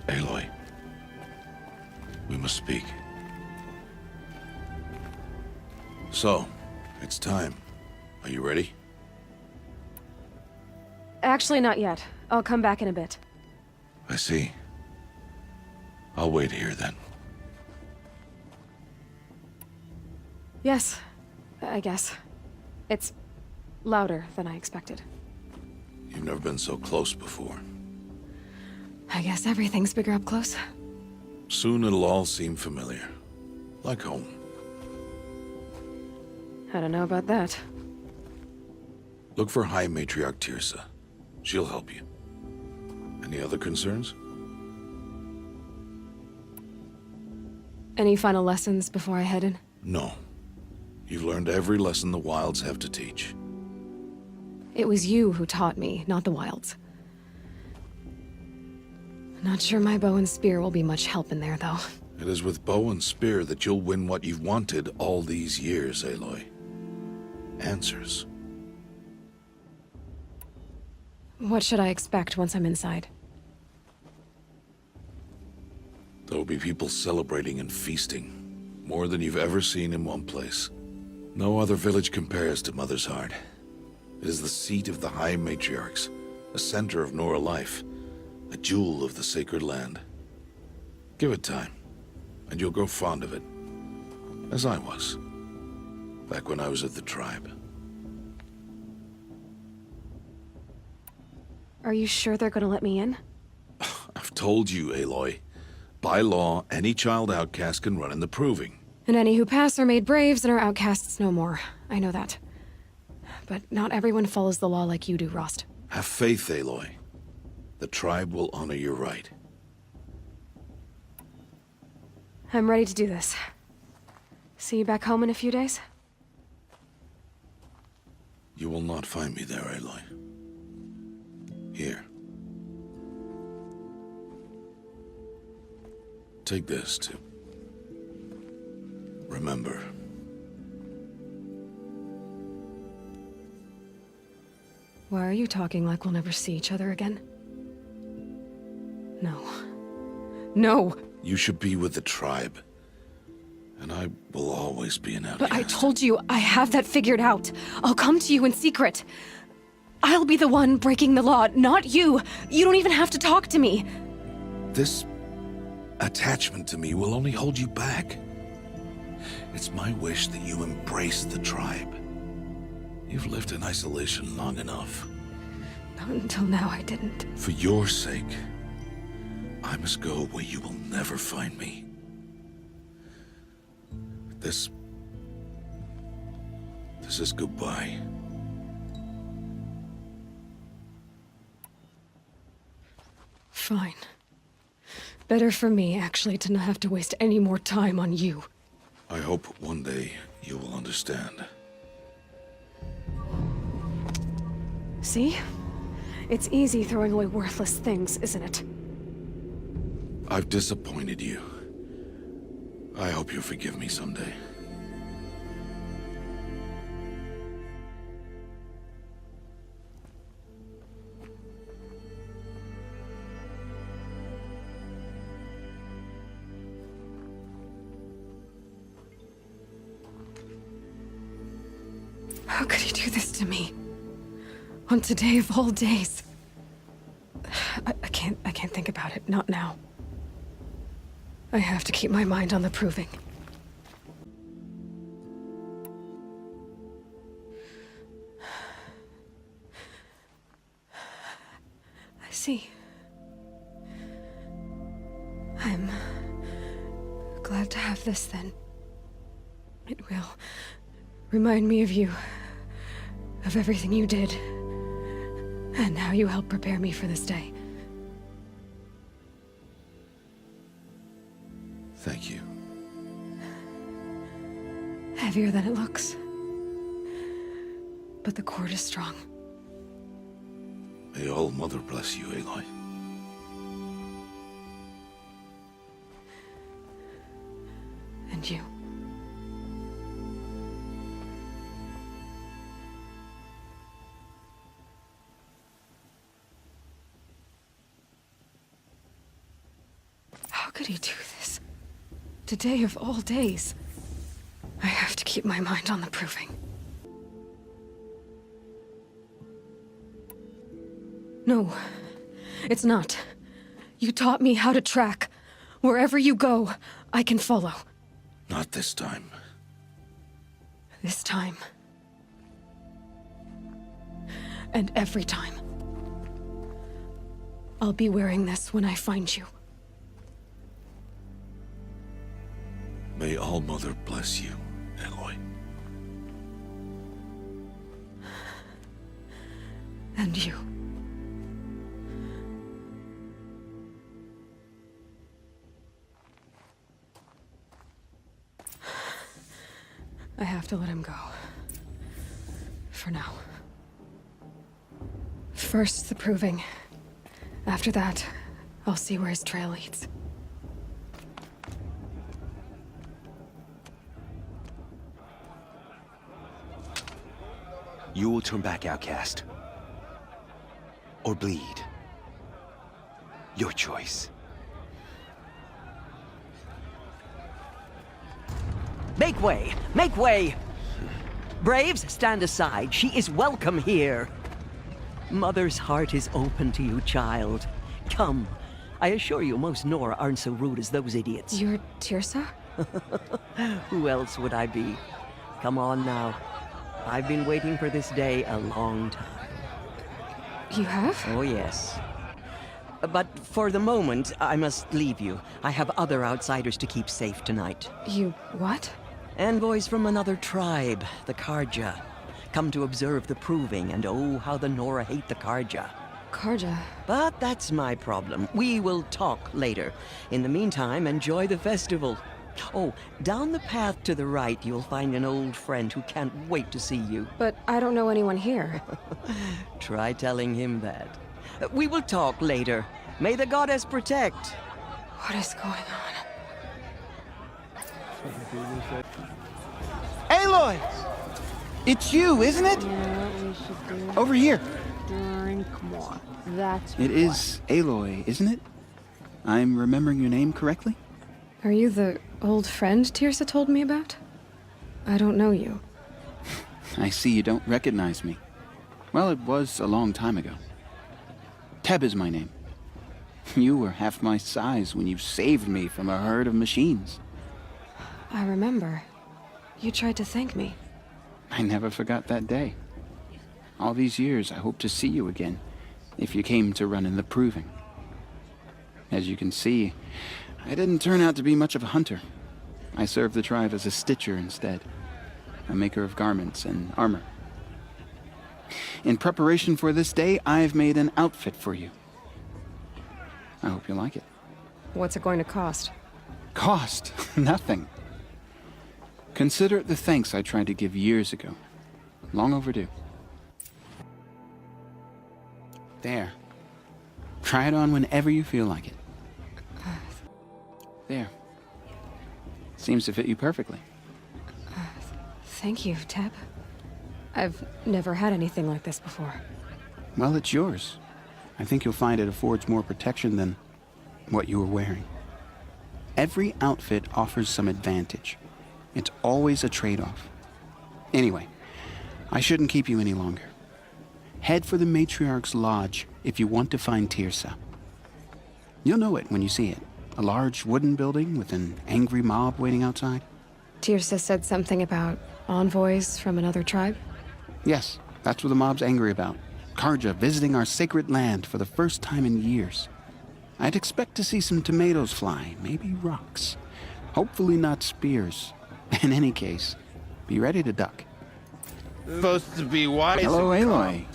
Aloy, we must speak. So, it's time. Are you ready? Actually, not yet. I'll come back in a bit. I see. I'll wait here then. Yes, I guess. It's louder than I expected. You've never been so close before. I guess everything's bigger up close. Soon it'll all seem familiar. Like home. I don't know about that. Look for High Matriarch Tirsa. She'll help you. Any other concerns? Any final lessons before I head in? No. You've learned every lesson the Wilds have to teach. It was you who taught me, not the Wilds. Not sure my bow and spear will be much help in there, though. It is with bow and spear that you'll win what you've wanted all these years, Aloy. Answers. What should I expect once I'm inside? There'll be people celebrating and feasting. More than you've ever seen in one place. No other village compares to Mother's Heart. It is the seat of the High Matriarchs, a center of Nora life, a jewel of the sacred land. Give it time, and you'll grow fond of it. As I was, back when I was at the tribe. Are you sure they're gonna let me in? I've told you, Aloy. By law, any child outcast can run in the Proving. And any who pass are made braves and are outcasts no more. I know that. But not everyone follows the law like you do, Rost. Have faith, Aloy. The tribe will honor your right. I'm ready to do this. See you back home in a few days? You will not find me there, Aloy. Here. Take this, to remember. Why are you talking like we'll never see each other again? No. No! You should be with the tribe. And I will always be an outcast. But I told you, I have that figured out. I'll come to you in secret. I'll be the one breaking the law, not you. You don't even have to talk to me. This attachment to me will only hold you back. It's my wish that you embrace the tribe. You've lived in isolation long enough. Not until now, I didn't. For your sake, I must go where you will never find me. This is goodbye. Fine. Better for me, actually, to not have to waste any more time on you. I hope one day you will understand. See? It's easy throwing away worthless things, isn't it? I've disappointed you. I hope you'll forgive me someday. How could he do this to me? On today of all days. I can't think about it, not now. I have to keep my mind on the Proving. I see. I'm glad to have this then. It will remind me of you, of everything you did, and how you helped prepare me for this day. Thank you. Heavier than it looks. But the cord is strong. May All Mother bless you, Aloy. And you. could he do this? Today of all days. I have to keep my mind on the proving. No, it's not. You taught me how to track. Wherever you go, I can follow. Not this time. This time. And every time. I'll be wearing this when I find you. May All-Mother bless you, Aloy. And you. I have to let him go. For now. First, the proving. After that, I'll see where his trail leads. You will turn back, outcast. Or bleed. Your choice. Make way! Make way! Braves, stand aside. She is welcome here. Mother's heart is open to you, child. Come. I assure you, most Nora aren't so rude as those idiots. You're Tirsa? Who else would I be? Come on now. I've been waiting for this day a long time. You have? Oh, yes. But for the moment, I must leave you. I have other outsiders to keep safe tonight. You what? Envoys from another tribe, the Karja. Come to observe the proving, and oh, how the Nora hate the Karja. Karja? But that's my problem. We will talk later. In the meantime, enjoy the festival. Oh, down the path to the right, you'll find an old friend who can't wait to see you. But I don't know anyone here. Try telling him that. We will talk later. May the goddess protect. What is going on? Aloy! It's you, isn't it? Yeah, we should do Over here. drink more. That's It is Aloy, isn't it? I'm remembering your name correctly? Are you the old friend Tirsa told me about? I don't know you. I see you don't recognize me. Well, it was a long time ago. Teb is my name. You were half my size when you saved me from a herd of machines. I remember. You tried to thank me. I never forgot that day. All these years, I hope to see you again, if you came to run in the proving. As you can see, I didn't turn out to be much of a hunter. I served the tribe as a stitcher instead, a maker of garments and armor. In preparation for this day, I've made an outfit for you. I hope you like it. What's it going to cost? Cost? Nothing. Consider it the thanks I tried to give years ago. Long overdue. There. Try it on whenever you feel like it. There. Seems to fit you perfectly. Thank you, Teb. I've never had anything like this before. Well, it's yours. I think you'll find it affords more protection than what you were wearing. Every outfit offers some advantage. It's always a trade-off. Anyway, I shouldn't keep you any longer. Head for the Matriarch's Lodge if you want to find Tirsa. You'll know it when you see it. A large wooden building with an angry mob waiting outside. Tirsa said something about envoys from another tribe? Yes, that's what the mob's angry about. Karja visiting our sacred land for the first time in years. I'd expect to see some tomatoes fly, maybe rocks. Hopefully not spears. In any case, be ready to duck. Supposed to be wise. Hello, Aloy.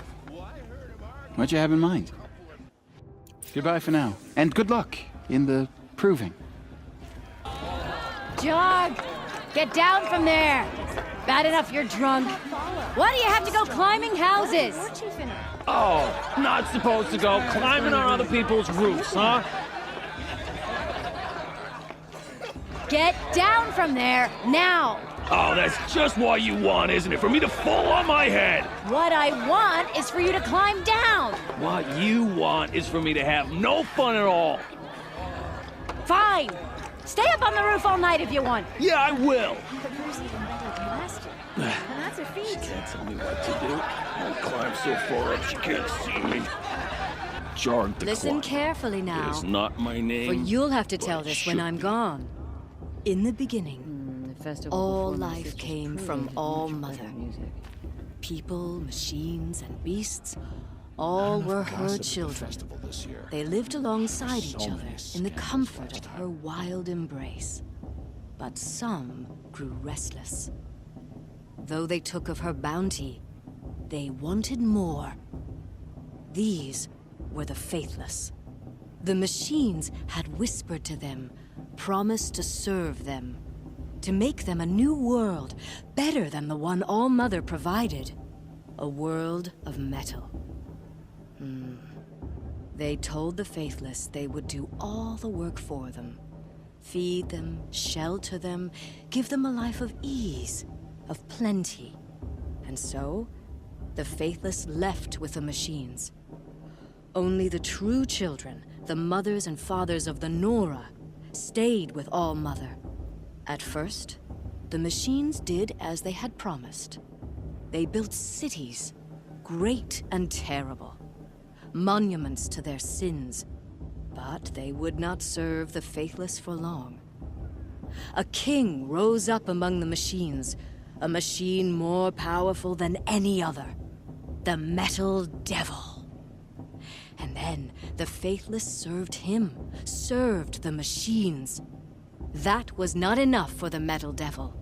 What you have in mind? Goodbye for now, and good luck in the proving. Jog! Get down from there! Bad enough you're drunk. Why do you have to go climbing houses? Oh, not supposed to go climbing on other people's roofs, huh? Get down from there, now! Oh, that's just what you want, isn't it? For me to fall on my head! What I want is for you to climb down! What you want is for me to have no fun at all. Fine. Stay up on the roof all night if you want. Yeah, I will. But yours even better than last year. And that's a feat. Can't tell me what to do. I climb so far up she can't see me. Jarg the Listen climb. carefully now, Is not my name. for you'll have to but tell it this when should I'm be. gone. In the beginning, The festival all performances life just came prove from there's All much Mother. better music. People, machines, and beasts all were her children. They lived alongside each other in the comfort of her wild embrace. But some grew restless. Though they took of her bounty, they wanted more. These were the faithless. The machines had whispered to them, promised to serve them, to make them a new world, better than the one All Mother provided. A world of metal. They told the faithless they would do all the work for them. Feed them, shelter them, give them a life of ease, of plenty. And so, the faithless left with the machines. Only the true children, the mothers and fathers of the Nora, stayed with All Mother. At first, the machines did as they had promised. They built cities, great and terrible, monuments to their sins, but they would not serve the faithless for long. A king rose up among the machines, a machine more powerful than any other, the Metal Devil. And then the faithless served him, served the machines. That was not enough for the Metal Devil.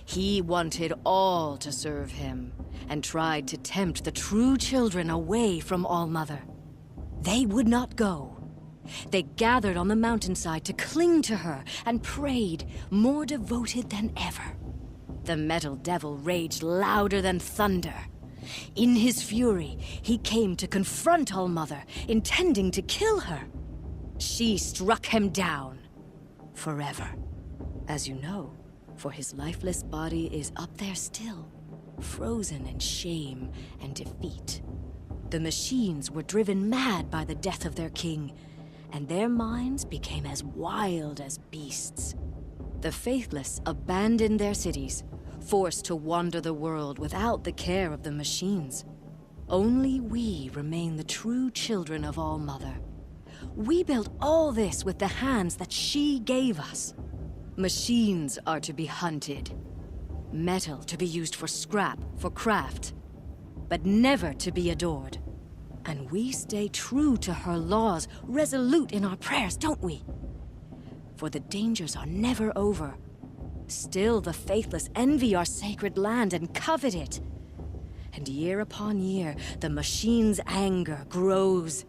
He wanted all to serve him, and tried to tempt the true children away from All Mother. They would not go. They gathered on the mountainside to cling to her and prayed, more devoted than ever. The Metal Devil raged louder than thunder. In his fury, he came to confront All Mother, intending to kill her. She struck him down. Forever. As you know, for his lifeless body is up there still, frozen in shame and defeat. The machines were driven mad by the death of their king, and their minds became as wild as beasts. The faithless abandoned their cities, forced to wander the world without the care of the machines. Only we remain the true children of All Mother. We built all this with the hands that she gave us. Machines are to be hunted. Metal to be used for scrap, for craft. But never to be adored. And we stay true to her laws, resolute in our prayers, don't we? For the dangers are never over. Still the faithless envy our sacred land and covet it. And year upon year, the machine's anger grows,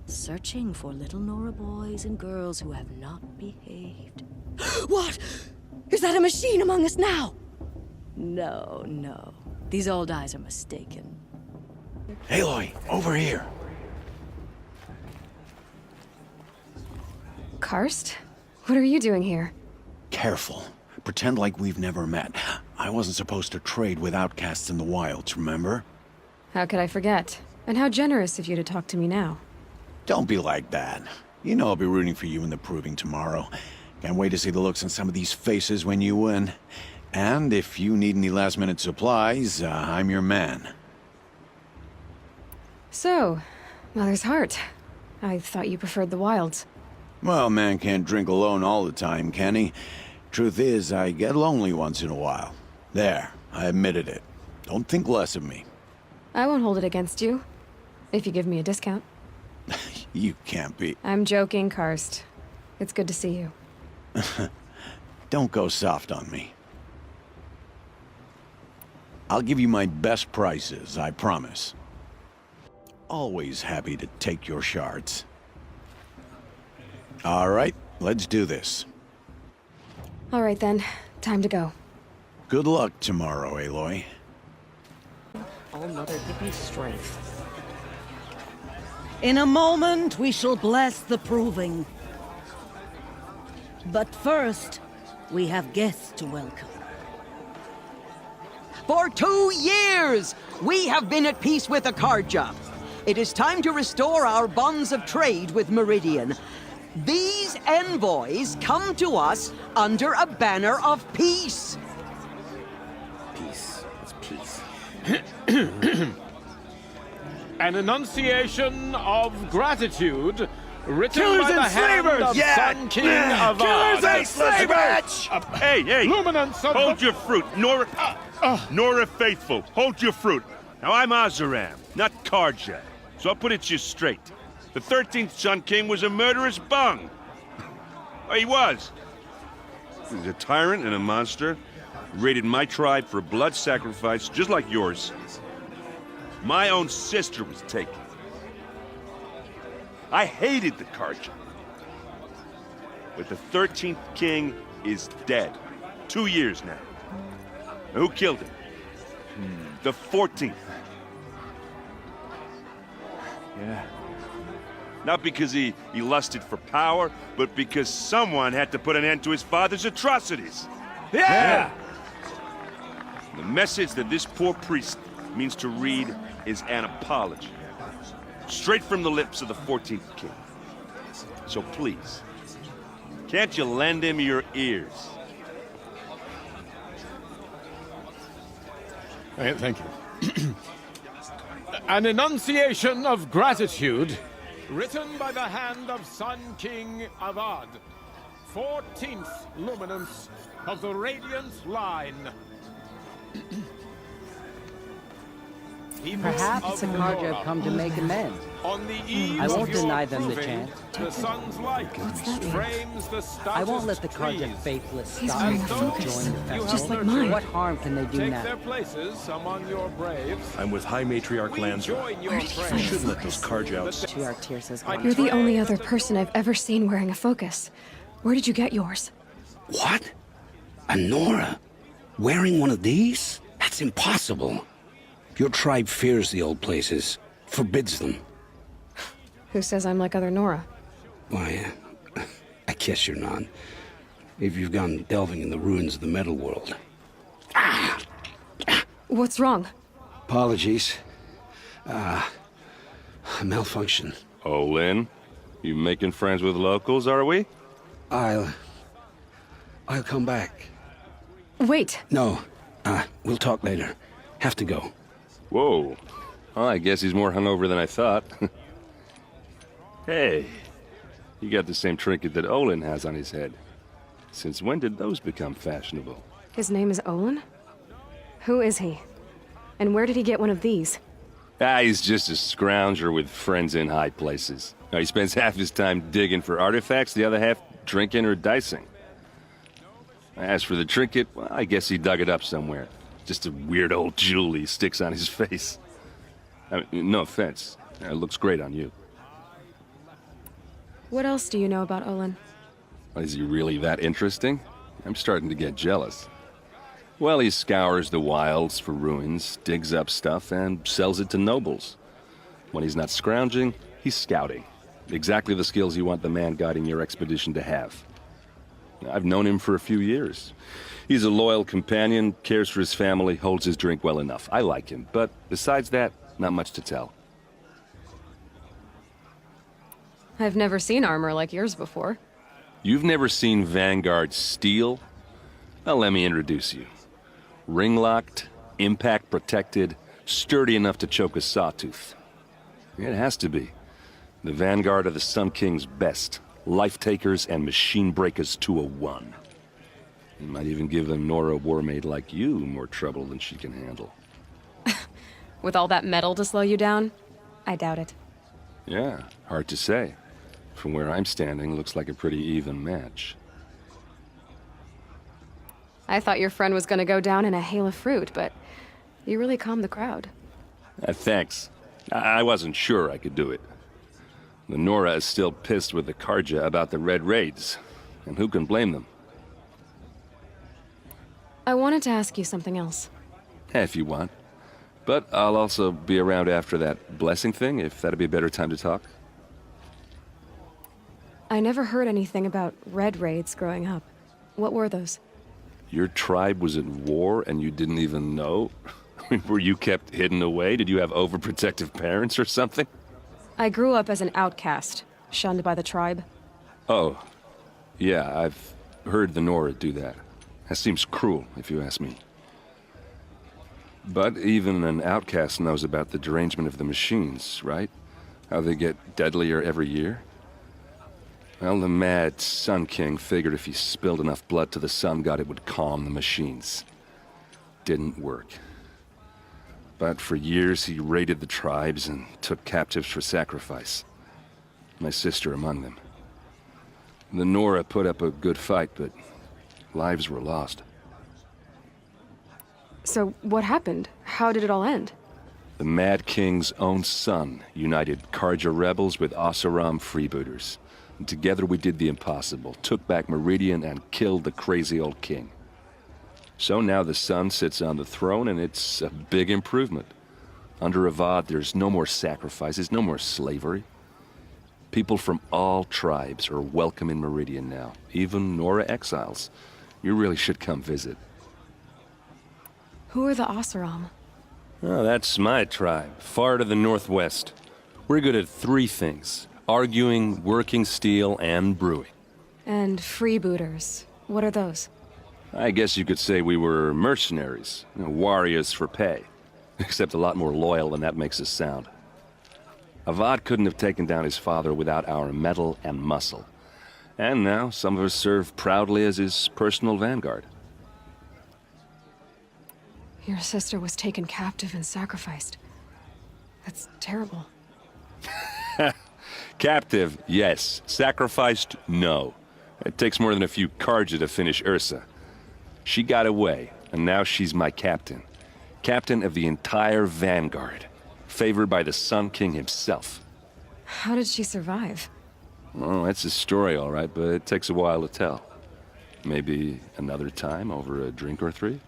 searching for little Nora boys and girls who have not behaved. What? Is that a machine among us now? No, no. These old eyes are mistaken. Aloy, over here. Karst? What are you doing here? Careful. Pretend like we've never met. I wasn't supposed to trade with outcasts in the wilds, remember? How could I forget? And how generous of you to talk to me now. Don't be like that. You know I'll be rooting for you in the proving tomorrow. Can't wait to see the looks on some of these faces when you win. And if you need any last-minute supplies, I'm your man. So, Mother's Heart. I thought you preferred the wilds. Well, man can't drink alone all the time, can he? Truth is, I get lonely once in a while. There, I admitted it. Don't think less of me. I won't hold it against you. If you give me a discount. You can't be. I'm joking, Karst. It's good to see you. Don't go soft on me. I'll give you my best prices, I promise. Always happy to take your shards. All right, let's do this. All right then, time to go. Good luck tomorrow, Aloy. All Mother, give me strength. In a moment, we shall bless the proving. But first, we have guests to welcome. For 2 years, we have been at peace with Akarja. It is time to restore our bonds of trade with Meridian. These These envoys come to us under a banner of peace. Peace. It's peace. An enunciation of gratitude written Killers by the and hand slavers! of Sun King of Killers Ard. and slavers! Hey, hey! Luminance of Hold the... your fruit, Nora. Nora Faithful, hold your fruit. Now I'm Azaram, not Karja, so I'll put it to you straight. The 13th Sun King was a murderous bung. Oh, he was. He was a tyrant and a monster. Raided my tribe for a blood sacrifice, just like yours. My own sister was taken. I hated the Karja. But the 13th King is dead. 2 years now. Now, who killed him? The 14th. Yeah. Not because he lusted for power, but because someone had to put an end to his father's atrocities. Yeah! The message that this poor priest means to read is an apology. Straight from the lips of the 14th King. So please, can't you lend him your ears? Thank you. An enunciation of gratitude written by the hand of Sun King of Ard, 14th luminance of the Radiant Line. Perhaps the Karja have come to make amends. On the eve I won't of your deny them the proving, chance. The sun's light frames the I won't let stoutest the Karja trees. faithless He's stop wearing you a from focus, joining the festival. just like mine. What harm can they do Take now? their places among your braves. I'm with High Matriarch We Lanza. join your Where did he praise. find Shouldn't let those Karja out. Matriarch Tears has gone. You're the only other person I've ever seen wearing a focus. Where did you get yours? What? A Nora? Wearing one of these? That's impossible. Your tribe fears the old places, forbids them. Who says I'm like other Nora? Why, I guess you're not. If you've gone delving in the ruins of the metal world. What's wrong? Apologies. A malfunction. Oh, Lynn, you making friends with locals, are we? I'll come back. Wait! No, we'll talk later. Have to go. Whoa. Well, I guess he's more hungover than I thought. Hey, you got the same trinket that Olin has on his head. Since when did those become fashionable? His name is Olin? Who is he? And where did he get one of these? He's just a scrounger with friends in high places. Now, he spends half his time digging for artifacts, the other half drinking or dicing. As for the trinket, well, I guess he dug it up somewhere. Just a weird old jewel he sticks on his face. I mean, no offense. It looks great on you. What else do you know about Olin? Is he really that interesting? I'm starting to get jealous. Well, he scours the wilds for ruins, digs up stuff, and sells it to nobles. When he's not scrounging, he's scouting. Exactly the skills you want the man guiding your expedition to have. I've known him for a few years. He's a loyal companion, cares for his family, holds his drink well enough. I like him, but besides that, not much to tell. I've never seen armor like yours before. You've never seen Vanguard steel? Well, let me introduce you. Ring-locked, impact-protected, sturdy enough to choke a sawtooth. It has to be. The Vanguard are the Sun King's best. Life-takers and machine breakers to a one. You might even give a Nora warmaid like you more trouble than she can handle. With all that metal to slow you down? I doubt it. Yeah, hard to say. From where I'm standing, looks like a pretty even match. I thought your friend was gonna go down in a hail of fruit, but you really calmed the crowd. Thanks. I wasn't sure I could do it. The Nora is still pissed with the Karja about the Red Raids, and who can blame them? I wanted to ask you something else. If you want. But I'll also be around after that blessing thing, if that'd be a better time to talk. I never heard anything about red raids growing up. What were those? Your tribe was at war and you didn't even know? Were you kept hidden away? Did you have overprotective parents or something? I grew up as an outcast, shunned by the tribe. Oh, Yeah, I've heard the Nora do that. That seems cruel, if you ask me. But even an outcast knows about the derangement of the machines, right? How they get deadlier every year? Well, the mad Sun King figured if he spilled enough blood to the Sun God, it would calm the machines. Didn't work. But for years, he raided the tribes and took captives for sacrifice. My sister among them. The Nora put up a good fight, but lives were lost. So, what happened? How did it all end? The Mad King's own son united Karja rebels with Oseram freebooters. And together we did the impossible, took back Meridian and killed the crazy old king. So now the son sits on the throne and it's a big improvement. Under Avad, there's no more sacrifices, no more slavery. People from all tribes are welcome in Meridian now, even Nora exiles. You really should come visit. Who are the Oseram? Oh, that's my tribe, far to the northwest. We're good at 3 things: arguing, working steel, and brewing. And freebooters. What are those? I guess you could say we were mercenaries, warriors for pay. Except a lot more loyal than that makes us sound. Avad couldn't have taken down his father without our metal and muscle. And now some of us serve proudly as his personal vanguard. Your sister was taken captive and sacrificed. That's terrible. Captive, yes. Sacrificed, no. It takes more than a few Karja to finish Ursa. She got away, and now she's my captain. Captain of the entire vanguard. Favored by the Sun King himself. How did she survive? Oh, that's a story, all right, but it takes a while to tell. Maybe another time over a drink or 3?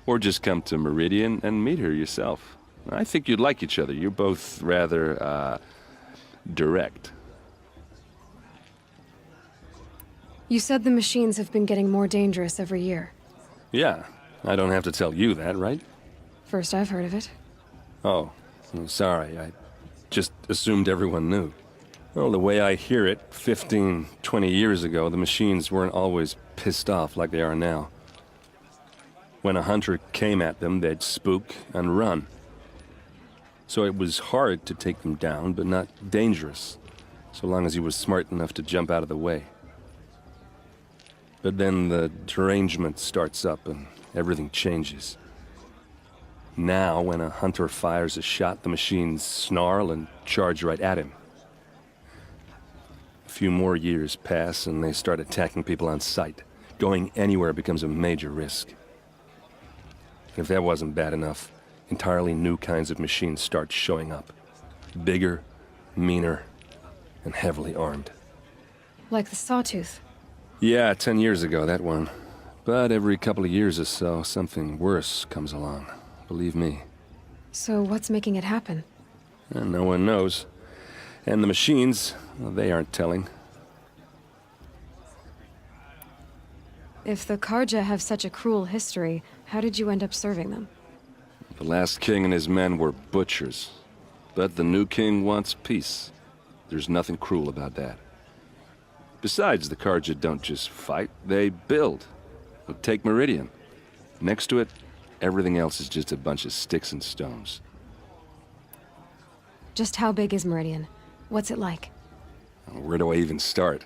Or just come to Meridian and meet her yourself. I think you'd like each other. You're both rather, direct. You said the machines have been getting more dangerous every year. Yeah, I don't have to tell you that, right? First I've heard of it. Oh, I'm sorry. I just assumed everyone knew. Well, the way I hear it, 15, 20 years ago, the machines weren't always pissed off like they are now. When a hunter came at them, they'd spook and run. So it was hard to take them down, but not dangerous, so long as he was smart enough to jump out of the way. But then the derangement starts up and everything changes. Now, when a hunter fires a shot, the machines snarl and charge right at him. A few more years pass and they start attacking people on sight. Going anywhere becomes a major risk. If that wasn't bad enough, entirely new kinds of machines start showing up. Bigger, meaner, and heavily armed. Like the Sawtooth. Yeah, 10 years ago, that one. But every couple of years or so, something worse comes along. Believe me. So what's making it happen? And no one knows. And the machines, well, they aren't telling. If the Karja have such a cruel history, how did you end up serving them? The last king and his men were butchers. But the new king wants peace. There's nothing cruel about that. Besides, the Karja don't just fight, they build. Take Meridian. Next to it, everything else is just a bunch of sticks and stones. Just how big is Meridian? What's it like? Where do I even start?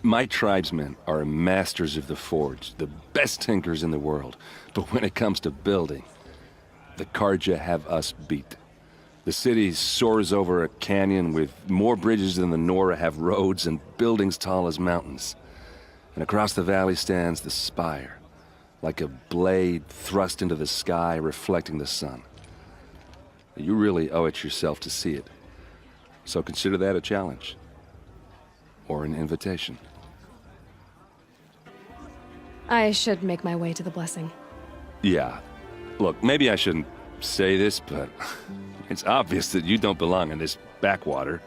My tribesmen are masters of the forge, the best tinkers in the world. But when it comes to building, the Karja have us beat. The city soars over a canyon with more bridges than the Nora have roads and buildings tall as mountains. And across the valley stands the spire, like a blade thrust into the sky reflecting the sun. You really owe it yourself to see it. So consider that a challenge. Or an invitation. I should make my way to the blessing. Yeah. Look, maybe I shouldn't say this, but it's obvious that you don't belong in this backwater.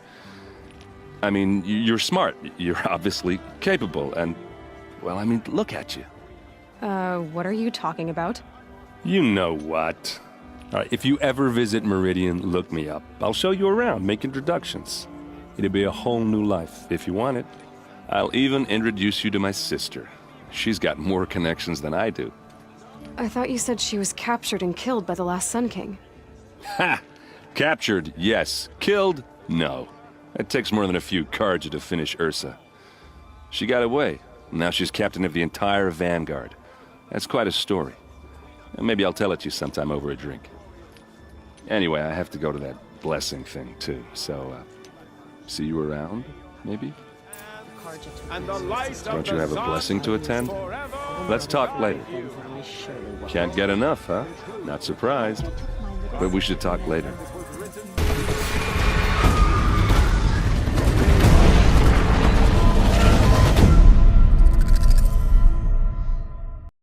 I mean, you're smart. You're obviously capable, and, well, I mean, look at you. What are you talking about? You know what. All right, if you ever visit Meridian, look me up. I'll show you around, make introductions. It'll be a whole new life, if you want it. I'll even introduce you to my sister. She's got more connections than I do. I thought you said she was captured and killed by the last Sun King. Ha! Captured, yes. Killed, no. It takes more than a few Carja to finish Ursa. She got away. Now she's captain of the entire Vanguard. That's quite a story. And maybe I'll tell it to you sometime over a drink. Anyway, I have to go to that blessing thing, too. So, see you around, maybe? And the light Don't you have a blessing to attend? Let's talk later. Can't get enough, huh? Not surprised. But we should talk later.